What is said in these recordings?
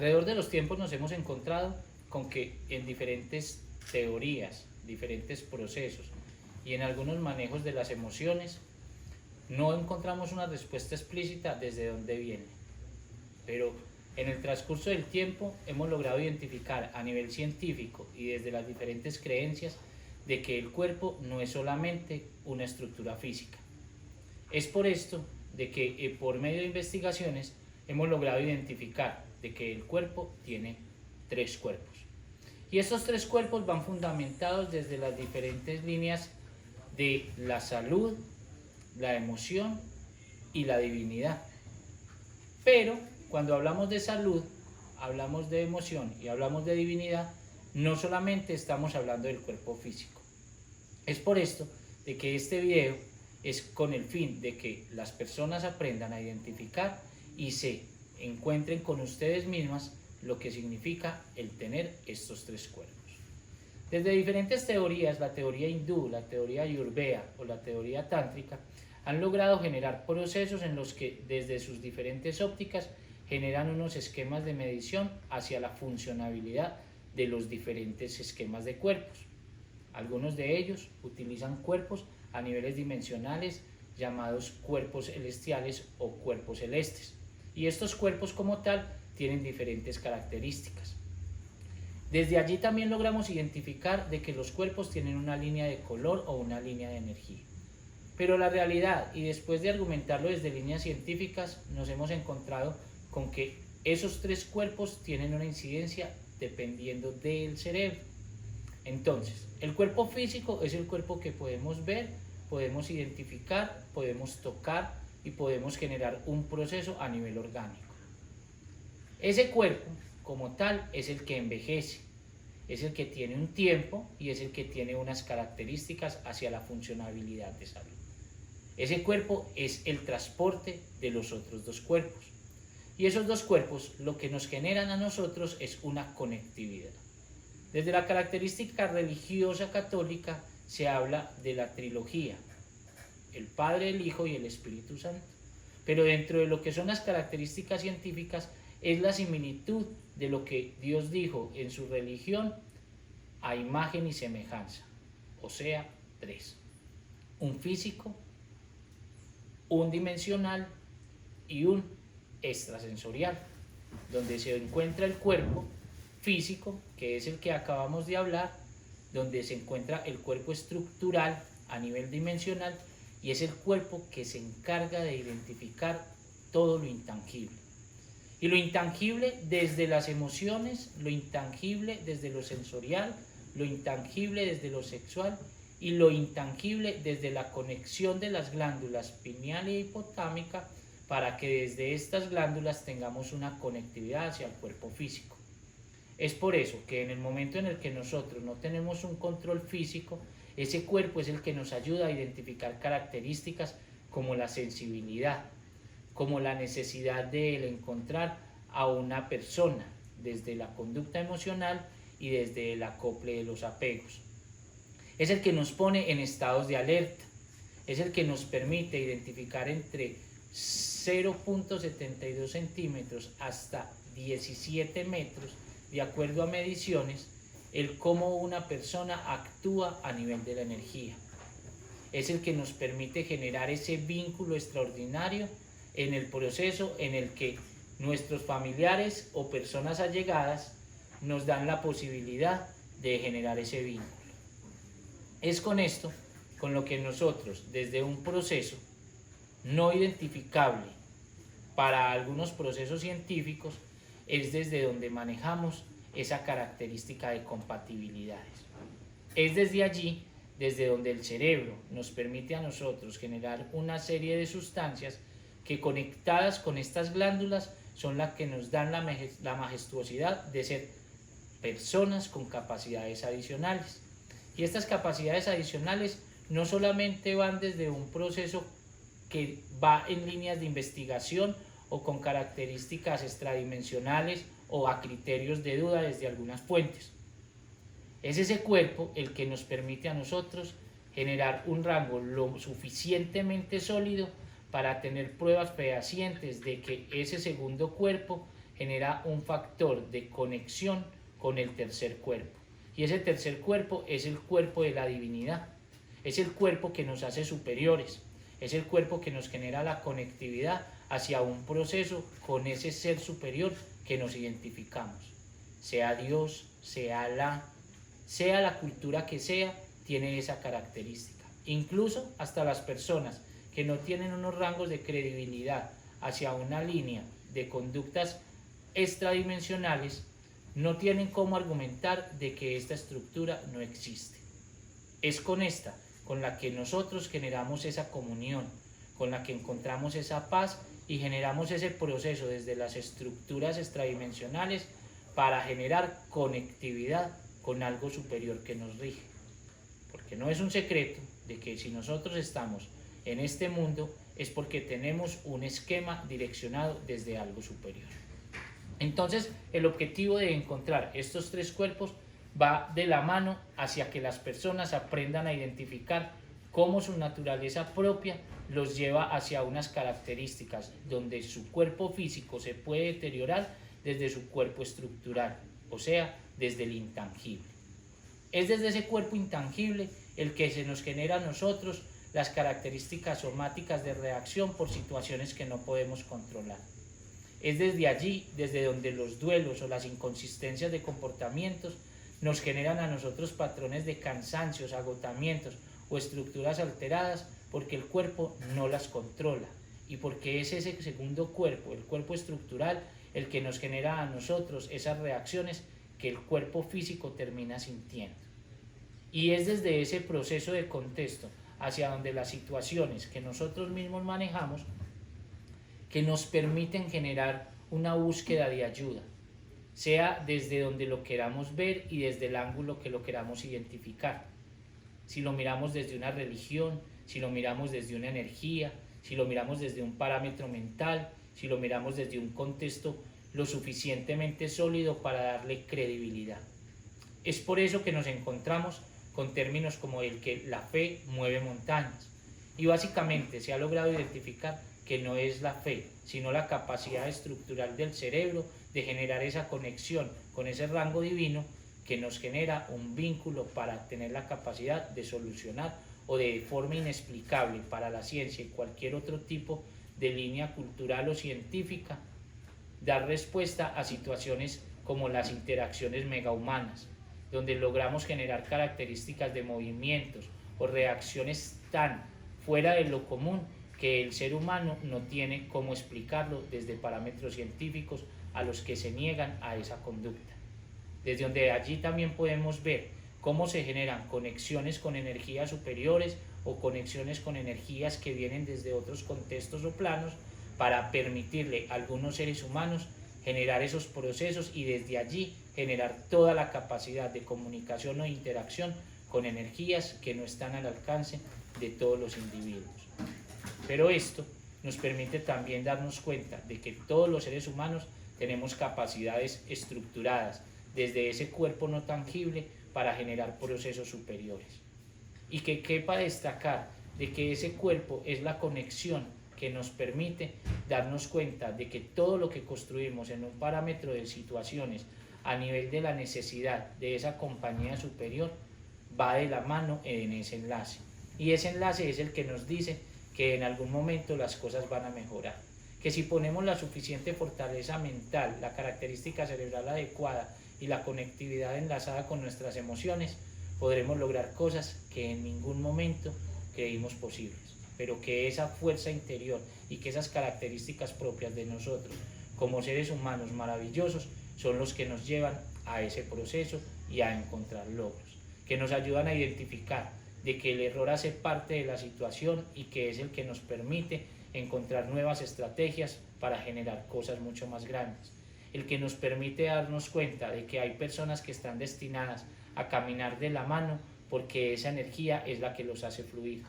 Alrededor de los tiempos nos hemos encontrado con que en diferentes teorías, diferentes procesos y en algunos manejos de las emociones no encontramos una respuesta explícita desde dónde viene. Pero en el transcurso del tiempo hemos logrado identificar a nivel científico y desde las diferentes creencias de que el cuerpo no es solamente una estructura física. Es por esto de que por medio de investigaciones hemos logrado identificar de que el cuerpo tiene 3 cuerpos. Y estos 3 cuerpos van fundamentados desde las diferentes líneas de la salud, la emoción y la divinidad. Pero cuando hablamos de salud, hablamos de emoción y hablamos de divinidad, no solamente estamos hablando del cuerpo físico. Es por esto de que este video es con el fin de que las personas aprendan a identificar y se encuentren con ustedes mismas lo que significa el tener estos 3 cuerpos. Desde diferentes teorías, la teoría hindú, la teoría ayurveda o la teoría tántrica, han logrado generar procesos en los que desde sus diferentes ópticas generan unos esquemas de medición hacia la funcionabilidad de los diferentes esquemas de cuerpos. Algunos de ellos utilizan cuerpos a niveles dimensionales llamados cuerpos celestiales o cuerpos celestes. Y estos cuerpos como tal tienen diferentes características. Desde allí también logramos identificar de que los cuerpos tienen una línea de color o una línea de energía. Pero la realidad, y después de argumentarlo desde líneas científicas, nos hemos encontrado con que esos 3 cuerpos tienen una incidencia dependiendo del cerebro. Entonces, el cuerpo físico es el cuerpo que podemos ver, podemos identificar, podemos tocar y podemos generar un proceso a nivel orgánico. Ese cuerpo, como tal, es el que envejece, es el que tiene un tiempo y es el que tiene unas características hacia la funcionabilidad de salud. Ese cuerpo es el transporte de los otros 2 cuerpos. Y esos 2 cuerpos lo que nos generan a nosotros es una conectividad. Desde la característica religiosa católica se habla de la trilogía, el Padre, el Hijo y el Espíritu Santo. Pero dentro de lo que son las características científicas es la similitud de lo que Dios dijo en su religión a imagen y semejanza, o sea, 3. Un físico, un dimensional y un extrasensorial, donde se encuentra el cuerpo físico, que es el que acabamos de hablar, donde se encuentra el cuerpo estructural a nivel dimensional y es el cuerpo que se encarga de identificar todo lo intangible. Y lo intangible desde las emociones, lo intangible desde lo sensorial, lo intangible desde lo sexual y lo intangible desde la conexión de las glándulas pineal y hipotámica para que desde estas glándulas tengamos una conectividad hacia el cuerpo físico. Es por eso que en el momento en el que nosotros no tenemos un control físico, ese cuerpo es el que nos ayuda a identificar características como la sensibilidad, como la necesidad de encontrar a una persona desde la conducta emocional y desde el acople de los apegos. Es el que nos pone en estados de alerta, es el que nos permite identificar entre 0.72 centímetros hasta 17 metros, de acuerdo a mediciones, el cómo una persona actúa a nivel de la energía. Es el que nos permite generar ese vínculo extraordinario en el proceso en el que nuestros familiares o personas allegadas nos dan la posibilidad de generar ese vínculo. Es con esto con lo que nosotros, desde un proceso no identificable para algunos procesos científicos, es desde donde manejamos esa característica de compatibilidades. Es desde allí, desde donde el cerebro nos permite a nosotros generar una serie de sustancias que conectadas con estas glándulas son las que nos dan la majestuosidad de ser personas con capacidades adicionales. Y estas capacidades adicionales no solamente van desde un proceso que va en líneas de investigación o con características extradimensionales o a criterios de duda desde algunas fuentes. Es ese cuerpo el que nos permite a nosotros generar un rango lo suficientemente sólido para tener pruebas fehacientes de que ese segundo cuerpo genera un factor de conexión con el tercer cuerpo. Y ese tercer cuerpo es el cuerpo de la divinidad. Es el cuerpo que nos hace superiores. Es el cuerpo que nos genera la conectividad hacia un proceso con ese ser superior que nos identificamos. Sea Dios, sea Alá, sea la cultura que sea, tiene esa característica. Incluso hasta las personas que no tienen unos rangos de credibilidad hacia una línea de conductas extradimensionales, no tienen cómo argumentar de que esta estructura no existe. Es con esta con la que nosotros generamos esa comunión, con la que encontramos esa paz y generamos ese proceso desde las estructuras extradimensionales para generar conectividad con algo superior que nos rige. Porque no es un secreto de que si nosotros estamos en este mundo es porque tenemos un esquema direccionado desde algo superior. Entonces, el objetivo de encontrar estos tres cuerpos va de la mano hacia que las personas aprendan a identificar cómo su naturaleza propia los lleva hacia unas características donde su cuerpo físico se puede deteriorar desde su cuerpo estructural, o sea, desde el intangible. Es desde ese cuerpo intangible el que se nos genera a nosotros las características somáticas de reacción por situaciones que no podemos controlar. Es desde allí, desde donde los duelos o las inconsistencias de comportamientos nos generan a nosotros patrones de cansancios, agotamientos o estructuras alteradas porque el cuerpo no las controla y porque es ese segundo cuerpo, el cuerpo estructural, el que nos genera a nosotros esas reacciones que el cuerpo físico termina sintiendo. Y es desde ese proceso de contexto hacia donde las situaciones que nosotros mismos manejamos que nos permiten generar una búsqueda de ayuda, sea desde donde lo queramos ver y desde el ángulo que lo queramos identificar. Si lo miramos desde una religión, si lo miramos desde una energía, si lo miramos desde un parámetro mental, si lo miramos desde un contexto lo suficientemente sólido para darle credibilidad. Es por eso que nos encontramos con términos como el que la fe mueve montañas. Y básicamente se ha logrado identificar que no es la fe, sino la capacidad estructural del cerebro de generar esa conexión con ese rango divino que nos genera un vínculo para tener la capacidad de solucionar o de forma inexplicable para la ciencia y cualquier otro tipo de línea cultural o científica, dar respuesta a situaciones como las interacciones megahumanas, donde logramos generar características de movimientos o reacciones tan fuera de lo común que el ser humano no tiene cómo explicarlo desde parámetros científicos a los que se niegan a esa conducta. Desde donde allí también podemos ver cómo se generan conexiones con energías superiores o conexiones con energías que vienen desde otros contextos o planos para permitirle a algunos seres humanos generar esos procesos y desde allí generar toda la capacidad de comunicación o interacción con energías que no están al alcance de todos los individuos. Pero esto nos permite también darnos cuenta de que todos los seres humanos tenemos capacidades estructuradas desde ese cuerpo no tangible para generar procesos superiores. Y que quepa destacar de que ese cuerpo es la conexión que nos permite darnos cuenta de que todo lo que construimos en un parámetro de situaciones a nivel de la necesidad de esa compañía superior va de la mano en ese enlace. Y ese enlace es el que nos dice que en algún momento las cosas van a mejorar. Que si ponemos la suficiente fortaleza mental, la característica cerebral adecuada y la conectividad enlazada con nuestras emociones, podremos lograr cosas que en ningún momento creímos posibles. Pero que esa fuerza interior y que esas características propias de nosotros como seres humanos maravillosos son los que nos llevan a ese proceso y a encontrar logros, que nos ayudan a identificar de que el error hace parte de la situación y que es el que nos permite encontrar nuevas estrategias para generar cosas mucho más grandes, el que nos permite darnos cuenta de que hay personas que están destinadas a caminar de la mano porque esa energía es la que los hace fluir,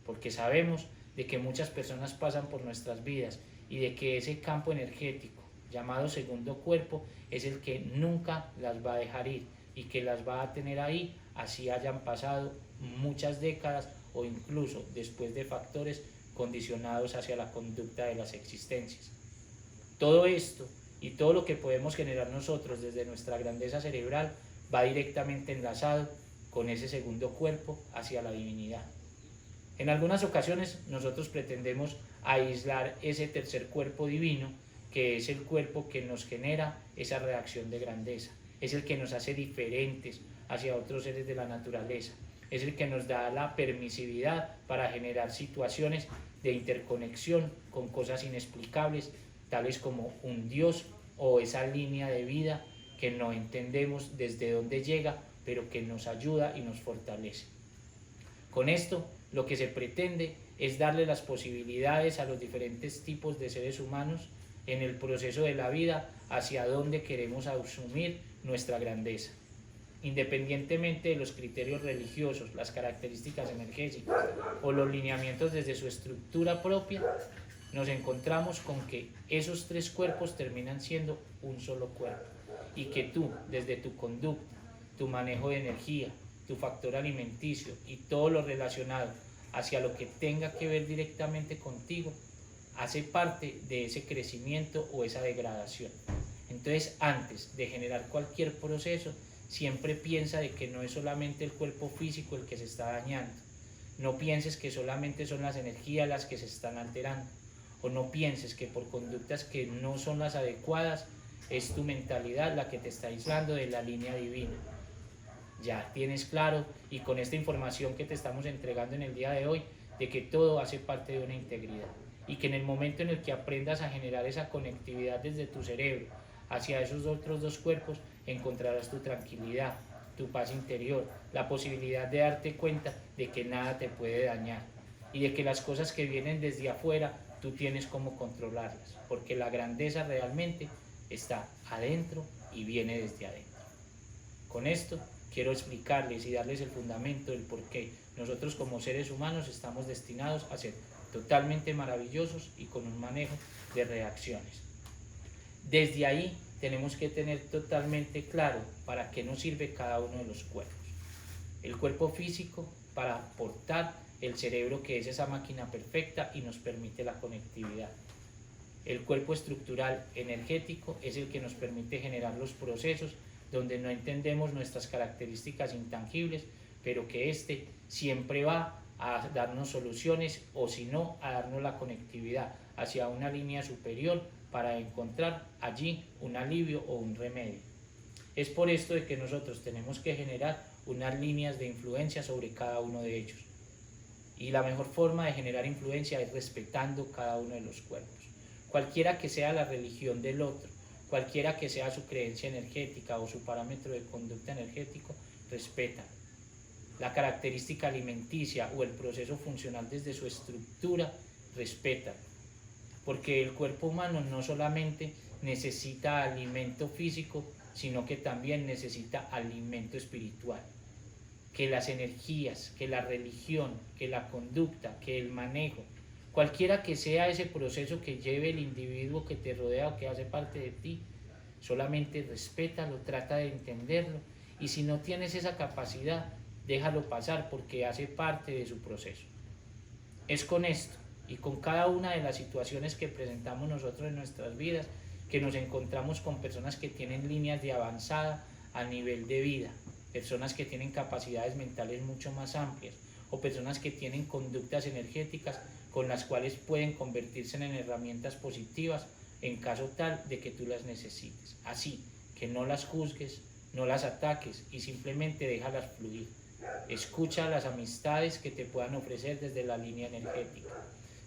porque sabemos de que muchas personas pasan por nuestras vidas y de que ese campo energético llamado segundo cuerpo es el que nunca las va a dejar ir y que las va a tener ahí así hayan pasado muchas décadas o incluso después de factores condicionados hacia la conducta de las existencias. Todo esto y todo lo que podemos generar nosotros desde nuestra grandeza cerebral va directamente enlazado con ese segundo cuerpo hacia la divinidad. En algunas ocasiones nosotros pretendemos aislar ese tercer cuerpo divino, que es el cuerpo que nos genera esa reacción de grandeza, es el que nos hace diferentes hacia otros seres de la naturaleza, es el que nos da la permisividad para generar situaciones de interconexión con cosas inexplicables, tales como un Dios o esa línea de vida que no entendemos desde dónde llega, pero que nos ayuda y nos fortalece. Con esto, lo que se pretende es darle las posibilidades a los diferentes tipos de seres humanos en el proceso de la vida hacia dónde queremos asumir nuestra grandeza. Independientemente de los criterios religiosos, las características energéticas o los lineamientos desde su estructura propia, nos encontramos con que esos tres cuerpos terminan siendo un solo cuerpo y que tú, desde tu conducta, tu manejo de energía, tu factor alimenticio y todo lo relacionado hacia lo que tenga que ver directamente contigo, hace parte de ese crecimiento o esa degradación. Entonces, antes de generar cualquier proceso, siempre piensa de que no es solamente el cuerpo físico el que se está dañando. No pienses que solamente son las energías las que se están alterando. O no pienses que por conductas que no son las adecuadas, es tu mentalidad la que te está aislando de la línea divina. Ya tienes claro, y con esta información que te estamos entregando en el día de hoy, de que todo hace parte de una integridad. Y que en el momento en el que aprendas a generar esa conectividad desde tu cerebro hacia esos otros dos cuerpos, encontrarás tu tranquilidad, tu paz interior, la posibilidad de darte cuenta de que nada te puede dañar y de que las cosas que vienen desde afuera tú tienes cómo controlarlas, porque la grandeza realmente está adentro y viene desde adentro. Con esto quiero explicarles y darles el fundamento del por qué nosotros como seres humanos estamos destinados a ser totalmente maravillosos y con un manejo de reacciones. Desde ahí tenemos que tener totalmente claro para qué nos sirve cada uno de los cuerpos. El cuerpo físico para portar el cerebro, que es esa máquina perfecta y nos permite la conectividad. El cuerpo estructural energético es el que nos permite generar los procesos donde no entendemos nuestras características intangibles, pero que este siempre va a darnos soluciones o si no, a darnos la conectividad hacia una línea superior para encontrar allí un alivio o un remedio. Es por esto de que nosotros tenemos que generar unas líneas de influencia sobre cada uno de ellos. Y la mejor forma de generar influencia es respetando cada uno de los cuerpos. Cualquiera que sea la religión del otro, cualquiera que sea su creencia energética o su parámetro de conducta energético, respeta. La característica alimenticia o el proceso funcional desde su estructura, respeta. Porque el cuerpo humano no solamente necesita alimento físico, sino que también necesita alimento espiritual. Que las energías, que la religión, que la conducta, que el manejo, cualquiera que sea ese proceso que lleve el individuo que te rodea o que hace parte de ti, solamente respétalo, trata de entenderlo, y si no tienes esa capacidad, déjalo pasar porque hace parte de su proceso. Es con esto y con cada una de las situaciones que presentamos nosotros en nuestras vidas que nos encontramos con personas que tienen líneas de avanzada a nivel de vida, personas que tienen capacidades mentales mucho más amplias o personas que tienen conductas energéticas con las cuales pueden convertirse en herramientas positivas en caso tal de que tú las necesites. Así que no las juzgues, no las ataques y simplemente déjalas fluir. Escucha las amistades que te puedan ofrecer desde la línea energética.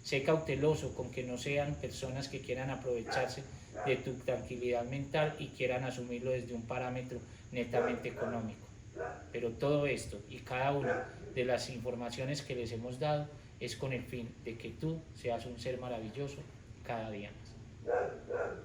Sé cauteloso con que no sean personas que quieran aprovecharse de tu tranquilidad mental y quieran asumirlo desde un parámetro netamente económico. Pero todo esto y cada una de las informaciones que les hemos dado es con el fin de que tú seas un ser maravilloso cada día más.